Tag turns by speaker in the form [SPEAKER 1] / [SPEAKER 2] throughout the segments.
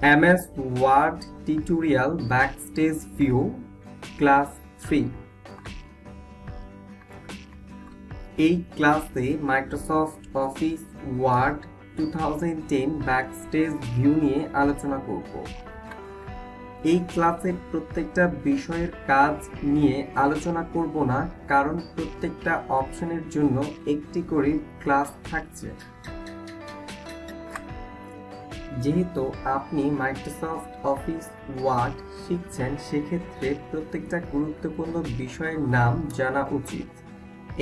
[SPEAKER 1] MS Word Tutorial Backstage View Class 3 এই ক্লাসে Microsoft Office Word 2010 backstage view নিয়ে আলোচনা করব। এই ক্লাসে প্রত্যেকটা বিষয়ের কাজ নিয়ে আলোচনা করব না, কারণ প্রত্যেকটা অপশনের জন্য একটি করে ক্লাস থাকছে। যেহেতু আপনি মাইক্রোসফট অফিস ওয়ার্ড শিখছেন, সেক্ষেত্রে প্রত্যেকটা গুরুত্বপূর্ণ বিষয়ের নাম জানা উচিত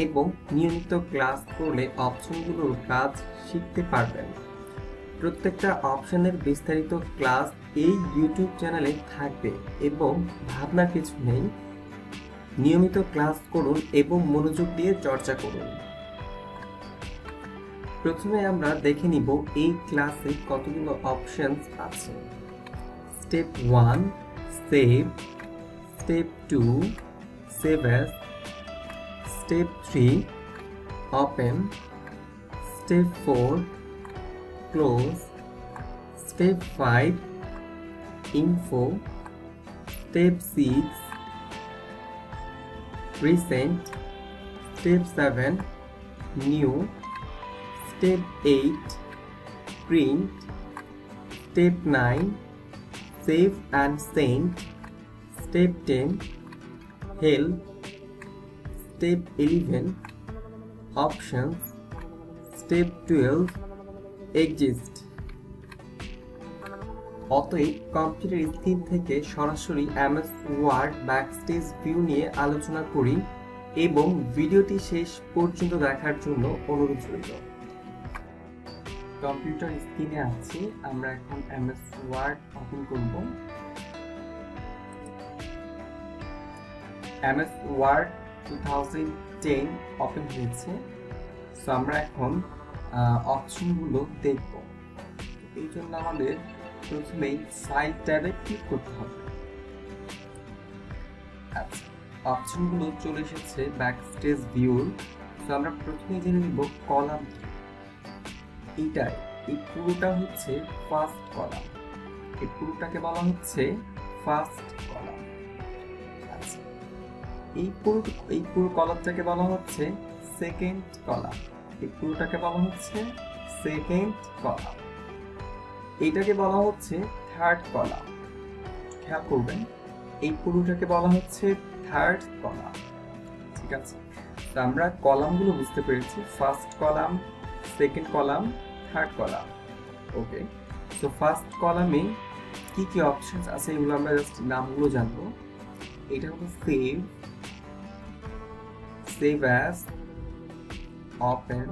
[SPEAKER 1] এবং নিয়মিত ক্লাস করলে অপশনগুলোর কাজ শিখতে পারবেন। প্রত্যেকটা অপশনের বিস্তারিত ক্লাস এই ইউটিউব চ্যানেলে থাকবে এবং ভাবনার কিছু নেই। নিয়মিত ক্লাস করুন এবং মনোযোগ দিয়ে চর্চা করুন। প্রথমে আমরা দেখে নিব এই ক্লাসে কতগুলো অপশনস আছে। Step 1 save, step 2 save as, step 3 open, step 4 close, step 5 info, step 6 recent, step 7 new, Step 8 print, Step 9 save and send, Step 10 help, Step 11 options, Step 12 exist। অতএব কম্পিউটার স্ক্রিন থেকে সরাসরি MS ওয়ার্ড ব্যাকস্টেজ ভিউ নিয়ে আলোচনা করি এবং ভিডিওটি শেষ পর্যন্ত দেখার জন্য অনুরোধ রইল। কম্পিউটার স্ক্রিনে আছি, আমরা এখন MS ওয়ার্ড ওপেন করব। MS ওয়ার্ড 2010 ওপেন হয়েছে। সো আমরা এখন অপশনগুলো দেখব। এই জন্য আমাদের প্রথমেই ফাইল ট্যাবে ক্লিক করতে হবে। আচ্ছা, অপশনগুলো চলে এসেছে ব্যাকস্টেজ ভিউর। সো আমরা প্রথমেই জেনে নিব কলাম। এই পুরোটা হচ্ছে ফার্স্ট কলাম। এই পুরোটাকে বলা হচ্ছে ফার্স্ট কলাম। আচ্ছা, এই পুরো কলামটাকে বলা হচ্ছে সেকেন্ড কলাম। এই পুরোটাকে বলা হচ্ছে সেকেন্ড কলাম। এইটাকে বলা হচ্ছে থার্ড কলাম। খেয়াল করবেন, এই পুরোটাকে বলা হচ্ছে থার্ড কলাম। ঠিক আছে, তো আমরা কলামগুলো বুঝতে পেরেছি। First column, second column, third column. Okay, so first কলামে কি কি অপশনস আছে এগুলো আমরা জাস্ট নামগুলো জানবো। এটা হলো save, save as, open,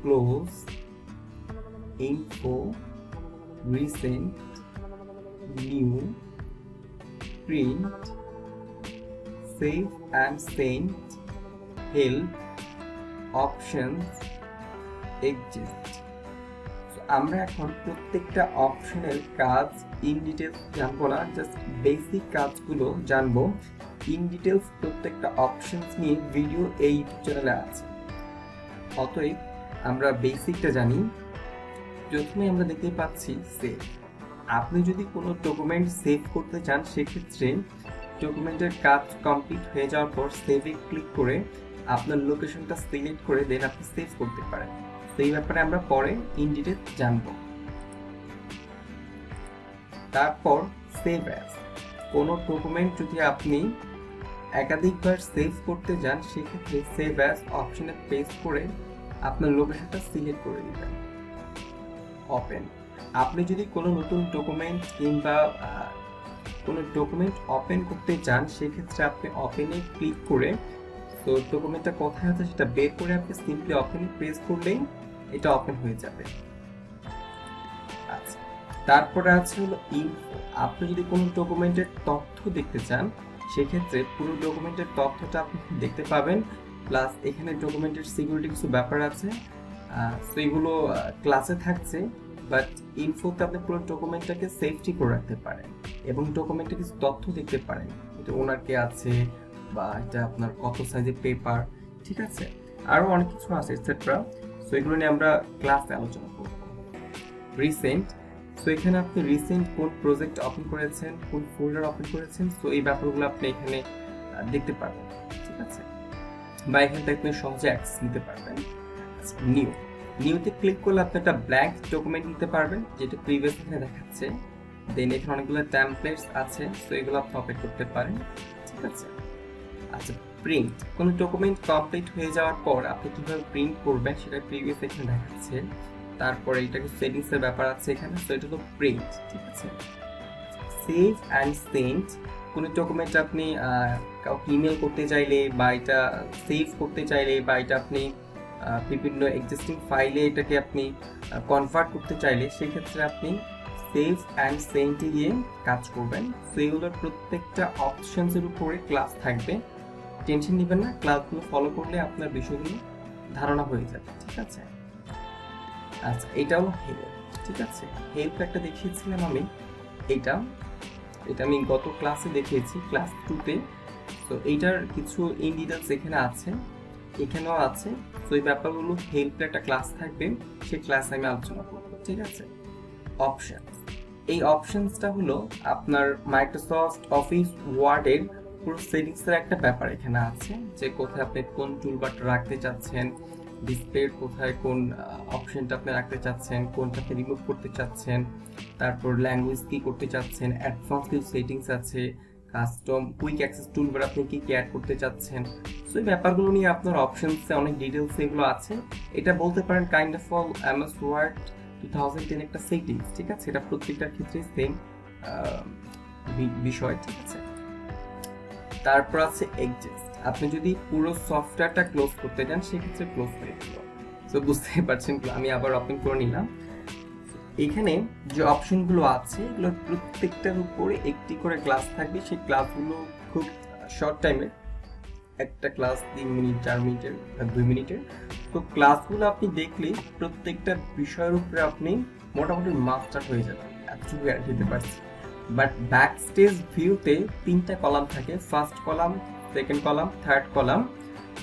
[SPEAKER 1] close, info, recent, new, print, save and send, help, options, exist. আমরা এখন প্রত্যেকটা অপশনের কাজ ইন ডিটেলস জানবো না, জাস্ট বেসিক কাজগুলো জানবো। ইন ডিটেলস প্রত্যেকটা অপশনস নিয়ে ভিডিও এই ইউটিউব চ্যানেলে আছে। অতএব আমরা বেসিকটা জানি। প্রথমে আমরা দেখতে পাচ্ছি সেভ। আপনি যদি কোনো ডকুমেন্ট সেভ করতে চান, সেক্ষেত্রে ডকুমেন্টের কাজ কমপ্লিট হয়ে যাওয়ার পর সেভে ক্লিক করে আপনার লোকেশনটা সিলেক্ট করে দেন আপনি সেভ করতে পারেন। তো এই ব্যাপারে আমরা পরে ইন ডিটেইলস জানবো। তারপর সেভ অ্যাজ। কোনো ডকুমেন্ট যদি আপনি একাধিকবার সেভ করতে যান, সেক্ষেত্রে সেভ অ্যাজ অপশনে প্রেস করে আপনার লোকেশনটা সিলেক্ট করে দিবেন। ওপেন। আপনি যদি কোনো নতুন ডকুমেন্ট কিংবা কোনো ডকুমেন্ট ওপেন করতে চান, সেক্ষেত্রে আপনি ওপেনে ক্লিক করে তো ডকুমেন্টটা কোথায় আছে সেটা বের করে আপনি সিম্পলি ওপেনে প্রেস করলেই এটা ওপেন হয়ে যাবে। আচ্ছা, তারপরে আছে হলো ইনফো। আপনি যদি কোনো ডকুমেন্টের তথ্য দেখতে চান, সেক্ষেত্রে পুরো ডকুমেন্টের তথ্যটা আপনি দেখতে পাবেন। প্লাস এখানে ডকুমেন্টের সিকিউরিটি কিছু ব্যাপার আছে, তো এগুলো ক্লাসে থাকছে, বাট ইনফোতে আপনি পুরো ডকুমেন্টটাকে সেফটি করে রাখতে পারেন এবং ডকুমেন্টে কিছু তথ্য দেখতে পারেন। এটা ওনার কে আছে বা এটা আপনার কত সাইজের পেপার, ঠিক আছে, আরো অনেক কিছু আছে এটসেট্রা। সো এগুলো নিয়ে আমরা ক্লাসে আলোচনা করব। রিসেন্ট, সো এখানে আপনি রিসেন্ট কোন প্রজেক্ট ওপেন করেছেন, কোন ফোল্ডার ওপেন করেছেন, সো এই ব্যাপারগুলো আপনি এখানে দেখতে পারবেন, ঠিক আছে, বা এখান থেকে আপনি সহজে অ্যাক্সেস নিতে পারবেন। নিউতে ক্লিক করলে আপনি একটা ব্ল্যাঙ্ক ডকুমেন্ট নিতে পারবেন, যেটা প্রিভিয়াস এখানে দেখাচ্ছে। দেন এখানে অনেকগুলো টেমপ্লেটস আছে, সো এগুলো আপনি ওপেন করতে পারেন, ঠিক আছে। আচ্ছা, প্রিন্ট, কোনো ডকুমেন্ট কমপ্লিট হয়ে যাওয়ার পর আপনি কিভাবে প্রিন্ট করবেন সেটা প্রিভিয়াস এখানে দেখাচ্ছে। তারপরে এটাকে সেটিংস এর ব্যাপার আছে এখানে, সো এটা হলো প্রিন্ট, ঠিক আছে। সেভ অ্যান্ড সেন্ড, কোনো ডকুমেন্ট আপনি কাউকে ইমেল করতে চাইলে বা এটা সেভ করতে চাইলে বা এটা আপনি বিভিন্ন এক্সিস্টিং ফাইলে এটাকে আপনি কনভার্ট করতে চাইলে সেক্ষেত্রে আপনি সেভ অ্যান্ড সেন্ডে গিয়ে কাজ করবেন। সেগুলোর প্রত্যেকটা অপশনসের উপরে ক্লাস থাকবে, টেনশন নেবেন না, ক্লাসগুলো ফলো করলে আপনার বিষয়গুলো ধারণা হয়ে যাবে, ঠিক আছে। আচ্ছা, এটাও হেল্প, ঠিক আছে, হেল্প একটা দেখিয়েছিলাম আমি, এটা আমি গত ক্লাসে দেখিয়েছি, ক্লাস 2-তে। তো এইটার কিছু ইন ডিটেলস এখানে আছে, এখানেও আছে। তো এই ব্যাপারগুলো হেল্পের একটা ক্লাস থাকবে, সেই ক্লাসে আমি আলোচনা করব, ঠিক আছে। অপশনস, এই অপশনসটা হলো আপনার মাইক্রোসফট অফিস ওয়ার্ডের পুরো সেটিংসের একটা ব্যাপার এখানে আছে, যে কোথায় আপনি কোন টুলবারটা রাখতে চাচ্ছেন, ডিসপ্লের কোথায় কোন অপশনটা আপনি রাখতে চাচ্ছেন, কোনটা আপনি রিমুভ করতে চাচ্ছেন, তারপর ল্যাঙ্গুয়েজ কি করতে চাচ্ছেন, অ্যাডভান্স কিছু সেটিংস আছে, কাস্টম কুইক অ্যাক্সেস টুলবার আপনি কি অ্যাড করতে চাচ্ছেন। সো এই ব্যাপারগুলো নিয়ে আপনার অপশনসে অনেক ডিটেলস এগুলো আছে। এটা বলতে পারেন kind of all MS Word 2010 একটা সেটিংস, ঠিক আছে, এটা প্রত্যেকটার ক্ষেত্রে সেম বিষয়, ঠিক আছে। তারপর আছে এক্সিস্ট, আপনি যদি পুরো সফটওয়্যারটা ক্লোজ করতে চান সেক্ষেত্রে ক্লোজ হয়ে গেল। সো বুঝতেই পারছেন, আমি আবার ওপেন করে নিলাম। এখানে যে অপশনগুলো আছে এগুলো প্রত্যেকটার উপরে একটি করে ক্লাস থাকবে, সেই ক্লাসগুলো খুব শর্ট টাইমের, একটা ক্লাস 3 মিনিট 4 মিনিটের 2 মিনিটের। তো ক্লাসগুলো আপনি দেখলে প্রত্যেকটা বিষয়ের উপরে আপনি মোটামুটি মাস্টার হয়ে যাবেন, এতটুকু গ্যারান্টি দিতে পারছি। বাট ব্যাকস্টেজ ভিউতে 3টা কলাম থাকে, first column, second column, third column.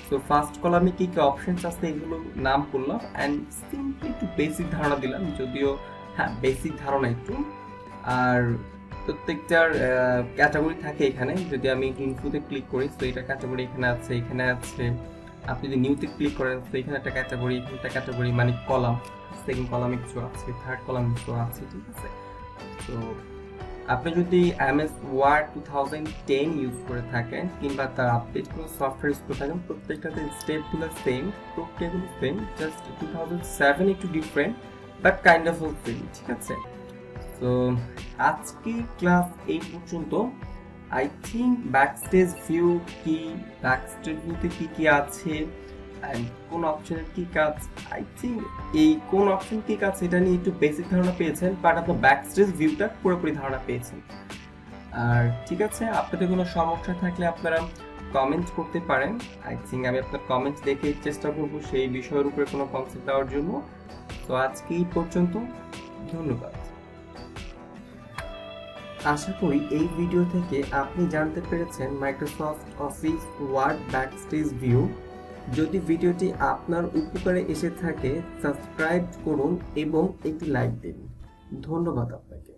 [SPEAKER 1] So first কলামে কি কি অপশনস আছে এগুলো নাম করলাম অ্যান্ড সিম্পলি একটু বেসিক ধারণা দিলাম, যদিও হ্যাঁ বেসিক ধারণা একটু। আর প্রত্যেকটার ক্যাটাগরি থাকে এখানে, যদি আমি ইনফোতে ক্লিক করি তো এটা ক্যাটাগরি এখানে আছে, এখানে আছে। আপনি যদি নিউতে ক্লিক করেন তো এখানে একটা ক্যাটাগরি, এখানে একটা ক্যাটাগরি, মানে কলাম, সেকেন্ড কলামে কিছু আছে, থার্ড কলামে কিছু আছে, ঠিক আছে। তো আপনি যদি এমএস ওয়ার্ড 2010 ইউজ করে থাকেন কিংবা তার আপডেট কোনো সফটওয়্যার ইউজ করে থাকেন, প্রত্যেকটাতে স্টেপগুলো সেম, প্রক্রিয়াগুলো সেম, জাস্ট 2007 একটু different but kind of same, ঠিক আছে। তো আজকে ক্লাস এই পর্যন্ত। আই থিঙ্ক ব্যাকস্টেজ ভিউ কি, ব্যাকস্টেজ ভিউতে কি কি আছে, কোন অপশনের কি কাজ, আই থিঙ্ক এই কোন অপশন কি কাজ এটা নিয়ে একটু বেসিক ধারণা পেয়েছেন, বাট আপনার ব্যাকস্টেজ ভিউটা পুরোপুরি ধারণা পেয়েছেন। আর ঠিক আছে, আপনাদের কোনো সমস্যা থাকলে আপনারা কমেন্ট করতে পারেন। আই থিঙ্ক আমি আপনার কমেন্ট দেখে চেষ্টা করবো সেই বিষয়ের উপরে কোনো কনসেপ্ট দেওয়ার জন্য। তো আজকে এই পর্যন্ত, ধন্যবাদ। আশা করি এই ভিডিও থেকে আপনি জানতে পেরেছেন Microsoft Office Word backstage view. যদি ভিডিওটি আপনার উপকারে এসে থাকে সাবস্ক্রাইব করুন এবং একটি লাইক দিন। ধন্যবাদ আপনাকে।